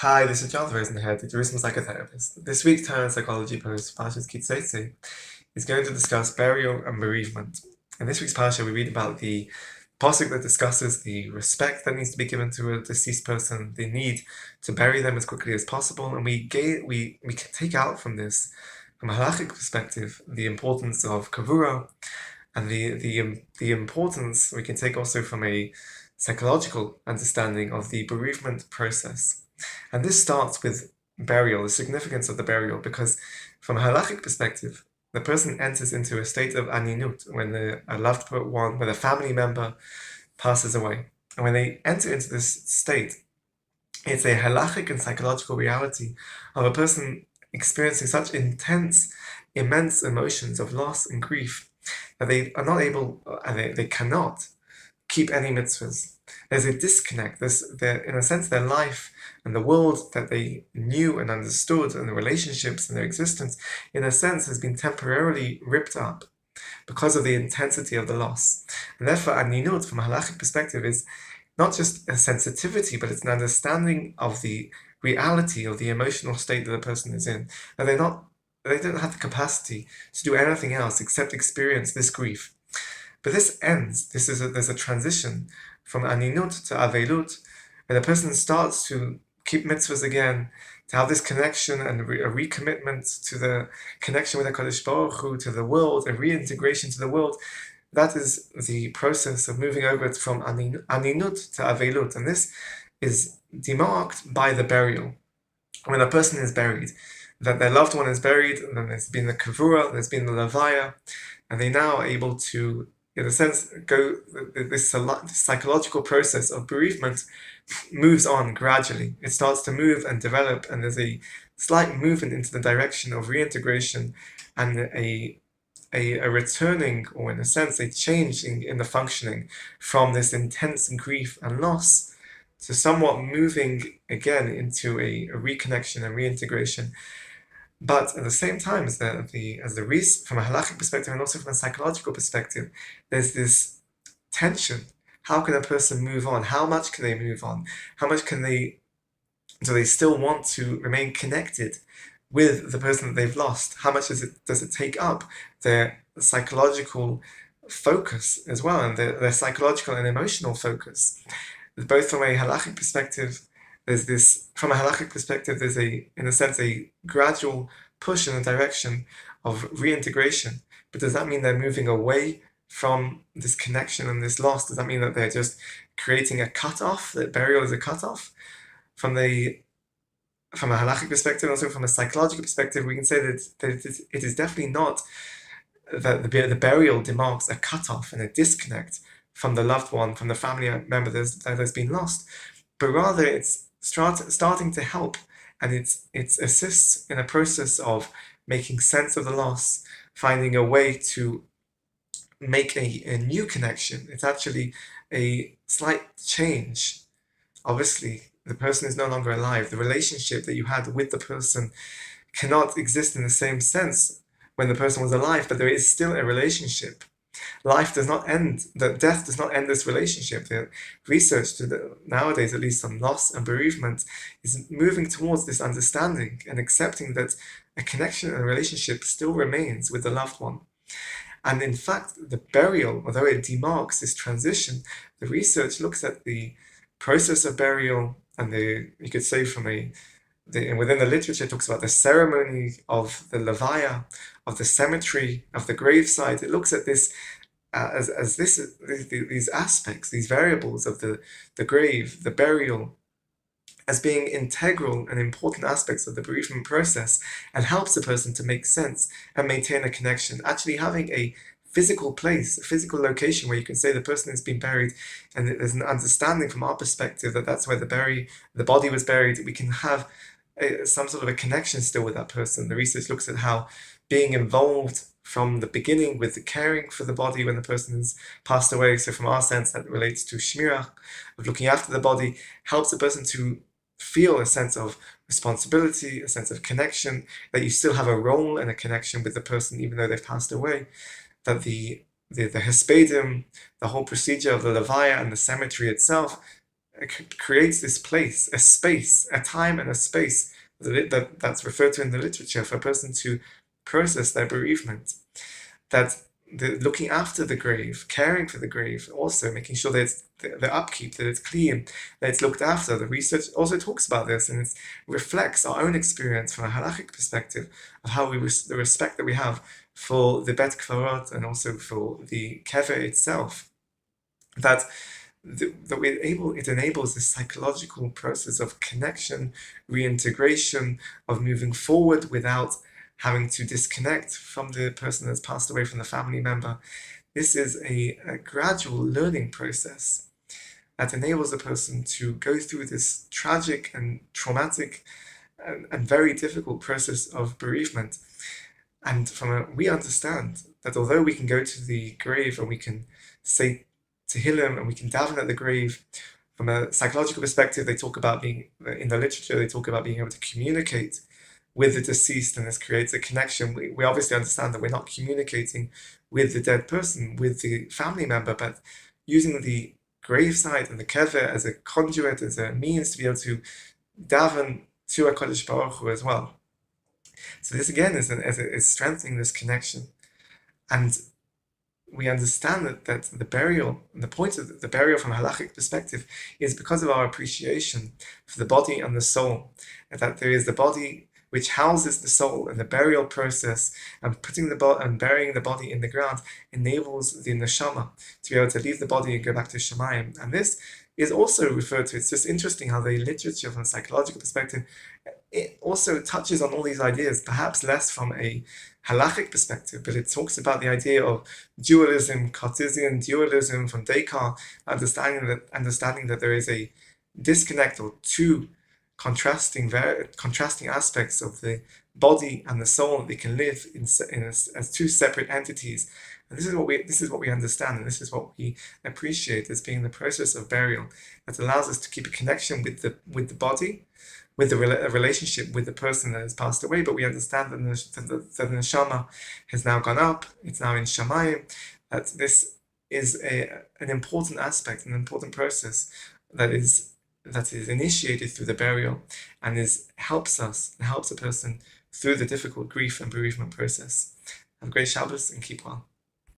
Hi, this is Jonathan Rosenhead, the Jerusalem psychotherapist. This week's Torah and Psychology post, Parshas Teitzei, is going to discuss burial and bereavement. In this week's parsha, we read about the pasuk that discusses the respect that needs to be given to a deceased person, the need to bury them as quickly as possible, and we can take out from this, from a halachic perspective, the importance of kavura, and the importance we can take also from a psychological understanding of the bereavement process. And this starts with burial, the significance of the burial, because from a halachic perspective, the person enters into a state of aninut when a loved one, when a family member passes away. And when they enter into this state, it's a halachic and psychological reality of a person experiencing such intense, immense emotions of loss and grief that they are not able, and they cannot keep any mitzvahs. There's a disconnect. In a sense, their life and the world that they knew and understood, and the relationships and their existence, in a sense, has been temporarily ripped up because of the intensity of the loss. And therefore, aninut, from a halachic perspective, is not just a sensitivity, but it's an understanding of the reality of the emotional state that the person is in. And they don't have the capacity to do anything else except experience this grief. But this ends. There's a transition from aninut to avelut, and the person starts to keep mitzvahs again, to have this connection and a recommitment to the connection with HaKadosh Baruch Hu, to the world, a reintegration to the world. That is the process of moving over from aninut to avelut, and this is demarked by the burial. When a person is buried, that their loved one is buried, and then there's been the kavura, there's been the levaya, and they now are able to, in a sense, this psychological process of bereavement moves on gradually. It starts to move and develop, and there's a slight movement into the direction of reintegration and a returning, or in a sense, a change in the functioning from this intense grief and loss to somewhat moving again into a reconnection and reintegration. But at the same time, from a halachic perspective and also from a psychological perspective, there's this tension. How can a person move on? How much can they move on? How much do they still want to remain connected with the person that they've lost? How much does it take up their psychological focus as well, and their psychological and emotional focus? Both from a halachic perspective, from a halachic perspective, there's in a sense, a gradual push in the direction of reintegration. But does that mean they're moving away from this connection and this loss? Does that mean that they're just creating a cutoff, that burial is a cutoff? From a halachic perspective, also from a psychological perspective, we can say that it is definitely not that the burial demarks a cutoff and a disconnect from the loved one, from the family member that has been lost, but rather it's starting to help, and it assists in a process of making sense of the loss, finding a way to make a new connection. It's actually a slight change. Obviously, the person is no longer alive. The relationship that you had with the person cannot exist in the same sense when the person was alive, but there is still a relationship. Life does not end, death does not end this relationship. The research nowadays, at least on loss and bereavement, is moving towards this understanding and accepting that a connection and a relationship still remains with the loved one. And in fact, the burial, although it demarks this transition, the research looks at the process of burial, and you could say within the literature, it talks about the ceremony of the levaya, of the cemetery, of the gravesite. It looks at this these aspects, these variables of the grave, the burial, as being integral and important aspects of the bereavement process, and helps a person to make sense and maintain a connection. Actually having a physical place, a physical location where you can say the person has been buried, and there's an understanding from our perspective that that's where the body was buried. We can have some sort of a connection still with that person. The research looks at how being involved from the beginning with the caring for the body when the person has passed away, so from our sense that relates to shmirah, of looking after the body, helps the person to feel a sense of responsibility, a sense of connection, that you still have a role and a connection with the person even though they've passed away, that the hespedim, the whole procedure of the levaya and the cemetery itself, creates this place, a space, a time and a space that's referred to in the literature for a person to process their bereavement. That looking after the grave, caring for the grave, also making sure that it's the upkeep, that it's clean, that it's looked after. The research also talks about this, and it reflects our own experience from a halachic perspective of how the respect that we have for the bet kvarot and also for the kever itself. That it enables this psychological process of connection, reintegration, of moving forward without having to disconnect from the person that's passed away, from the family member. This is a gradual learning process that enables a person to go through this tragic and traumatic and very difficult process of bereavement. And we understand that although we can go to the grave and we can say Tehillim and we can daven at the grave, from a psychological perspective, they talk about in the literature, they talk about being able to communicate with the deceased, and this creates a connection. We obviously understand that we're not communicating with the dead person, with the family member, but using the gravesite and the kever as a conduit, as a means to be able to daven to HaKadosh Baruch Hu as well. So this again is strengthening this connection. And we understand that the burial, and the point of the burial from a halachic perspective, is because of our appreciation for the body and the soul, and that there is the body which houses the soul, and the burial process and burying the body in the ground enables the neshama to be able to leave the body and go back to Shemayim. And this is also referred to. It's just interesting how the literature from a psychological perspective, it also touches on all these ideas, perhaps less from a halachic perspective, but it talks about the idea of dualism, Cartesian dualism from Descartes, understanding that there is a disconnect or two contrasting aspects of the body and the soul. They can live as two separate entities. And this is what we understand, and this is what we appreciate as being the process of burial that allows us to keep a connection with the body, with a relationship with the person that has passed away. But we understand that the neshama has now gone up; it's now in Shemayim. That this is an important aspect, an important process that is initiated through the burial, and helps a person through the difficult grief and bereavement process. Have a great Shabbos and keep well.